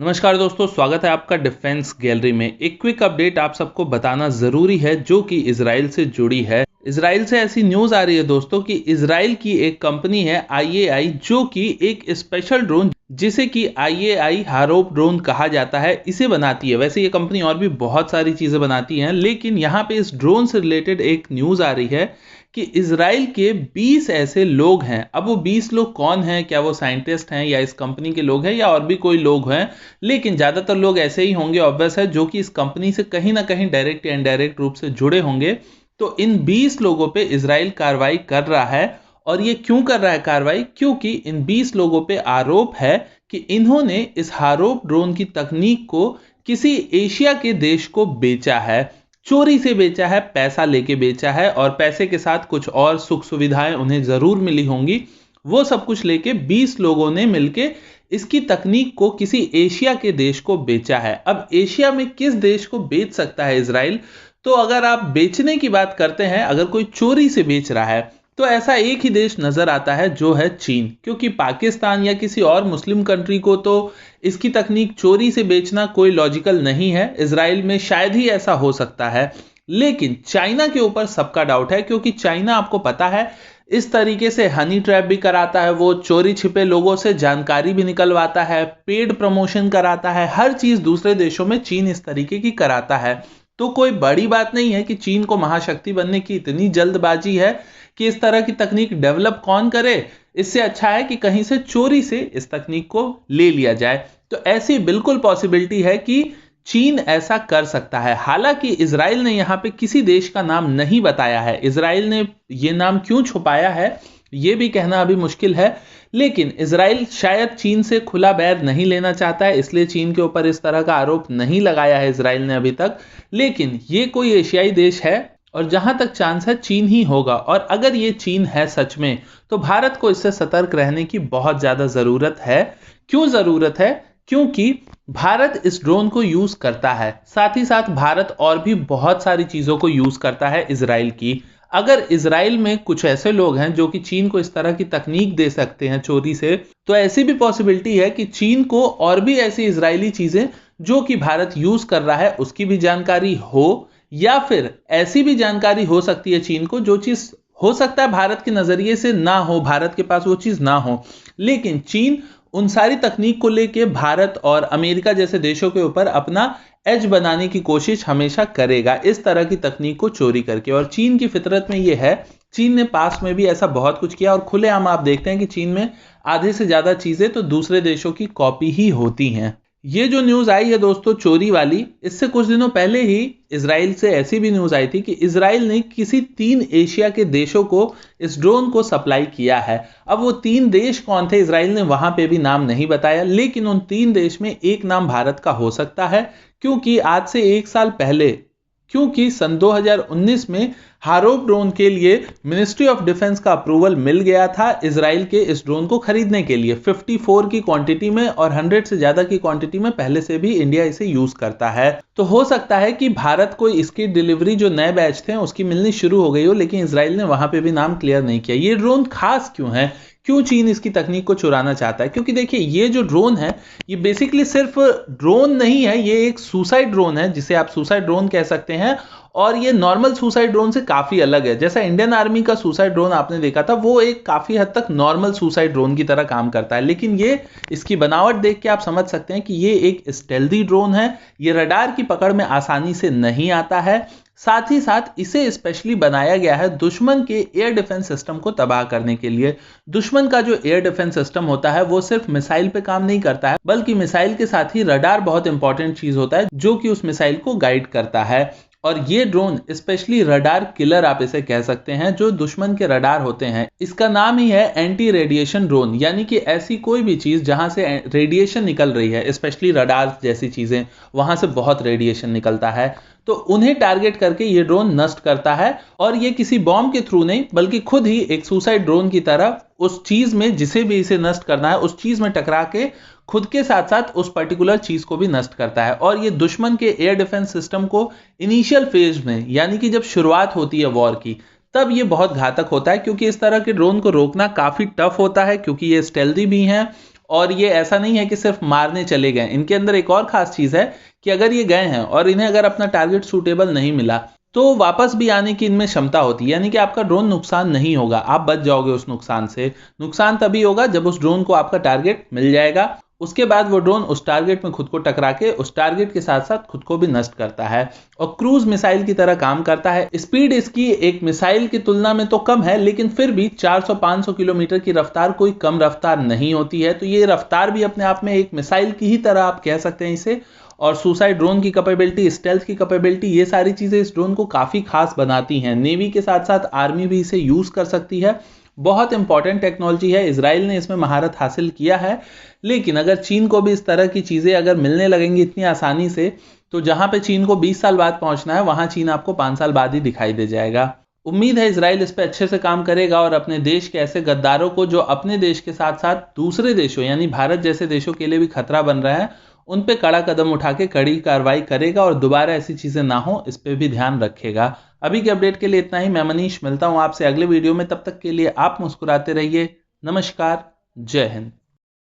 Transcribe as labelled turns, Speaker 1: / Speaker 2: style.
Speaker 1: नमस्कार दोस्तों, स्वागत है आपका डिफेंस गैलरी में। एक क्विक अपडेट आप सबको बताना ज़रूरी है जो कि इजराइल से जुड़ी है। इजराइल से ऐसी न्यूज़ आ रही है दोस्तों कि इजराइल की एक कंपनी है IAI, जो कि एक स्पेशल ड्रोन जिसे कि IAI हारोप ड्रोन कहा जाता है, इसे बनाती है। वैसे ये कंपनी और भी बहुत सारी चीज़ें बनाती हैं, लेकिन यहाँ पे इस ड्रोन से रिलेटेड एक न्यूज़ आ रही है कि इजराइल के 20 ऐसे लोग हैं। अब वो 20 लोग कौन हैं, क्या वो साइंटिस्ट हैं या इस कंपनी के लोग हैं या और भी कोई लोग हैं, लेकिन ज़्यादातर लोग ऐसे ही होंगे, ऑब्वियस है, जो कि इस कंपनी से कहीं ना कहीं डायरेक्ट या इनडायरेक्ट रूप से जुड़े होंगे। तो इन 20 लोगों पे इजराइल कार्रवाई कर रहा है। और ये क्यों कर रहा है कार्रवाई? क्योंकि इन 20 लोगों पे आरोप है कि इन्होंने इस हारोप ड्रोन की तकनीक को किसी एशिया के देश को बेचा है, चोरी से बेचा है, पैसा लेके बेचा है, और पैसे के साथ कुछ और सुख सुविधाएं उन्हें जरूर मिली होंगी। वो सब कुछ लेके 20 लोगों ने मिलके इसकी तकनीक को किसी एशिया के देश को बेचा है। अब एशिया में किस देश को बेच सकता है इजराइल? तो अगर आप बेचने की बात करते हैं, अगर कोई चोरी से बेच रहा है, तो ऐसा एक ही देश नजर आता है जो है चीन। क्योंकि पाकिस्तान या किसी और मुस्लिम कंट्री को तो इसकी तकनीक चोरी से बेचना कोई लॉजिकल नहीं है। इजराइल में शायद ही ऐसा हो सकता है, लेकिन चाइना के ऊपर सबका डाउट है, क्योंकि चाइना आपको पता है इस तरीके से हनी ट्रैप भी कराता है, वो चोरी छिपे लोगों से जानकारी भी निकलवाता है, पेड प्रमोशन कराता है, हर चीज दूसरे देशों में चीन इस तरीके की कराता है। तो कोई बड़ी बात नहीं है कि चीन को महाशक्ति बनने की इतनी जल्दबाजी है कि इस तरह की तकनीक डेवलप कौन करे। इससे अच्छा है कि कहीं से चोरी से इस तकनीक को ले लिया जाए। तो ऐसी बिल्कुल पॉसिबिलिटी है कि चीन ऐसा कर सकता है। हालांकि इजराइल ने यहां पे किसी देश का नाम नहीं बताया है। इजराइल ने ये नाम क्यों छुपाया है ये भी कहना अभी मुश्किल है, लेकिन इजराइल शायद चीन से खुला बैर नहीं लेना चाहता है, इसलिए चीन के ऊपर इस तरह का आरोप नहीं लगाया है इजराइल ने अभी तक। लेकिन ये कोई एशियाई देश है और जहां तक चांस है चीन ही होगा। और अगर ये चीन है सच में, तो भारत को इससे सतर्क रहने की बहुत ज्यादा जरूरत है। क्यों जरूरत है? क्योंकि भारत इस ड्रोन को यूज करता है, साथ ही साथ भारत और भी बहुत सारी चीजों को यूज करता है इजराइल की। अगर इजराइल में कुछ ऐसे लोग हैं जो कि चीन को इस तरह की तकनीक दे सकते हैं चोरी से, तो ऐसी भी पॉसिबिलिटी है कि चीन को और भी ऐसी इजरायली चीजें जो कि भारत यूज कर रहा है उसकी भी जानकारी हो, या फिर ऐसी भी जानकारी हो सकती है चीन को जो चीज हो सकता है भारत के नजरिए से ना हो, भारत के पास वो चीज ना हो, लेकिन चीन उन सारी तकनीक को लेके भारत और अमेरिका जैसे देशों के ऊपर अपना एज बनाने की कोशिश हमेशा करेगा, इस तरह की तकनीक को चोरी करके। और चीन की फितरत में यह है, चीन ने पास में भी ऐसा बहुत कुछ किया, और खुलेआम आप देखते हैं कि चीन में आधे से ज्यादा चीजें तो दूसरे देशों की कॉपी ही होती हैं। ये जो न्यूज आई है दोस्तों चोरी वाली, इससे कुछ दिनों पहले ही इजराइल से ऐसी भी न्यूज आई थी कि इजराइल ने किसी 3 एशिया के देशों को इस ड्रोन को सप्लाई किया है। अब वो 3 देश कौन थे, इजराइल ने वहां पे भी नाम नहीं बताया, लेकिन उन 3 देश में एक नाम भारत का हो सकता है। क्योंकि आज से 1 साल पहले, क्योंकि सन 2019 में हारोप ड्रोन के लिए मिनिस्ट्री ऑफ डिफेंस का अप्रूवल मिल गया था इजराइल के इस ड्रोन को खरीदने के लिए 54 की क्वांटिटी में, और 100 से ज्यादा की क्वांटिटी में पहले से भी इंडिया इसे यूज करता है। तो हो सकता है कि भारत को इसकी डिलीवरी जो नए बैच थे उसकी मिलनी शुरू हो गई हो, लेकिन इजराइल ने वहां पे भी नाम क्लियर नहीं किया। ये ड्रोन खास क्यों है, क्यों चीन इसकी तकनीक को चुराना चाहता है? क्योंकि देखिए, ये जो ड्रोन है ये बेसिकली सिर्फ ड्रोन नहीं है, ये एक सुसाइड ड्रोन है, जिसे आप सुसाइड ड्रोन कह सकते हैं। और ये नॉर्मल सुसाइड ड्रोन से काफी अलग है। जैसा इंडियन आर्मी का सुसाइड ड्रोन आपने देखा था, वो एक काफी हद तक नॉर्मल सुसाइड ड्रोन की तरह काम करता है, लेकिन ये इसकी बनावट देख के आप समझ सकते हैं कि ये एक स्टेल्दी ड्रोन है। ये रडार की पकड़ में आसानी से नहीं आता है। साथ ही साथ इसे स्पेशली बनाया गया है दुश्मन के एयर डिफेंस सिस्टम को तबाह करने के लिए। दुश्मन का जो एयर डिफेंस सिस्टम होता है वो सिर्फ मिसाइल पे काम नहीं करता है, बल्कि मिसाइल के साथ ही रडार बहुत इंपॉर्टेंट चीज होता है जो कि उस मिसाइल को गाइड करता है। और ये ड्रोन स्पेशली रडार किलर आप इसे कह सकते हैं, जो दुश्मन के रडार होते हैं। इसका नाम ही है एंटी रेडिएशन ड्रोन, यानी कि ऐसी कोई भी चीज जहां से रेडिएशन निकल रही है, स्पेशली रडार जैसी चीजें, वहां से बहुत रेडिएशन निकलता है, तो उन्हें टारगेट करके ये ड्रोन नष्ट करता है। और ये किसी बॉम्ब के थ्रू नहीं, बल्कि खुद ही एक सुसाइड ड्रोन की तरह उस चीज में जिसे भी इसे नष्ट करना है उस चीज में टकरा के खुद के साथ साथ उस पर्टिकुलर चीज को भी नष्ट करता है। और ये दुश्मन के एयर डिफेंस सिस्टम को इनिशियल फेज में, यानी कि जब शुरुआत होती है वॉर की, तब ये बहुत घातक होता है, क्योंकि इस तरह के ड्रोन को रोकना काफी टफ होता है, क्योंकि ये स्टेल्दी भी हैं और ये ऐसा नहीं है कि सिर्फ मारने चले गए, इनके अंदर एक और खास चीज है कि अगर ये गए हैं और इन्हें अगर अपना टारगेट सूटेबल नहीं मिला तो वापस भी आने की इनमें क्षमता होती है, यानी कि आपका ड्रोन नुकसान नहीं होगा, आप बच जाओगे उस नुकसान से। नुकसान तभी होगा जब उस ड्रोन को आपका टारगेट मिल जाएगा, उसके बाद वो ड्रोन उस टारगेट में खुद को टकरा के उस टारगेट के साथ साथ खुद को भी नष्ट करता है और क्रूज मिसाइल की तरह काम करता है। स्पीड इसकी एक मिसाइल की तुलना में तो कम है, लेकिन फिर भी 400-500 किलोमीटर की रफ्तार कोई कम रफ्तार नहीं होती है, तो ये रफ्तार भी अपने आप में एक मिसाइल की ही तरह आप कह सकते हैं इसे। और सुसाइड ड्रोन की कैपेबिलिटी, स्टेल्थ की कैपेबिलिटी, ये सारी चीजें इस ड्रोन को काफी खास बनाती हैं। नेवी के साथ साथ आर्मी भी इसे यूज कर सकती है। बहुत इंपॉर्टेंट टेक्नोलॉजी है, इजराइल ने इसमें महारत हासिल किया है, लेकिन अगर चीन को भी इस तरह की चीजें अगर मिलने लगेंगी इतनी आसानी से, तो जहां पे चीन को 20 साल बाद पहुंचना है वहां चीन आपको 5 साल बाद ही दिखाई दे जाएगा। उम्मीद है इजराइल इस पे अच्छे से काम करेगा और अपने देश के ऐसे गद्दारों को, जो अपने देश के साथ साथ दूसरे देशों यानी भारत जैसे देशों के लिए भी खतरा बन रहा है, उन पे कड़ा कदम उठा के कड़ी कार्रवाई करेगा और दोबारा ऐसी चीजें ना हो इस पे भी ध्यान रखेगा। अभी के अपडेट के लिए इतना ही। मैं मनीष मिलता हूं आपसे अगले वीडियो में, तब तक के लिए आप मुस्कुराते रहिए। नमस्कार, जय हिंद।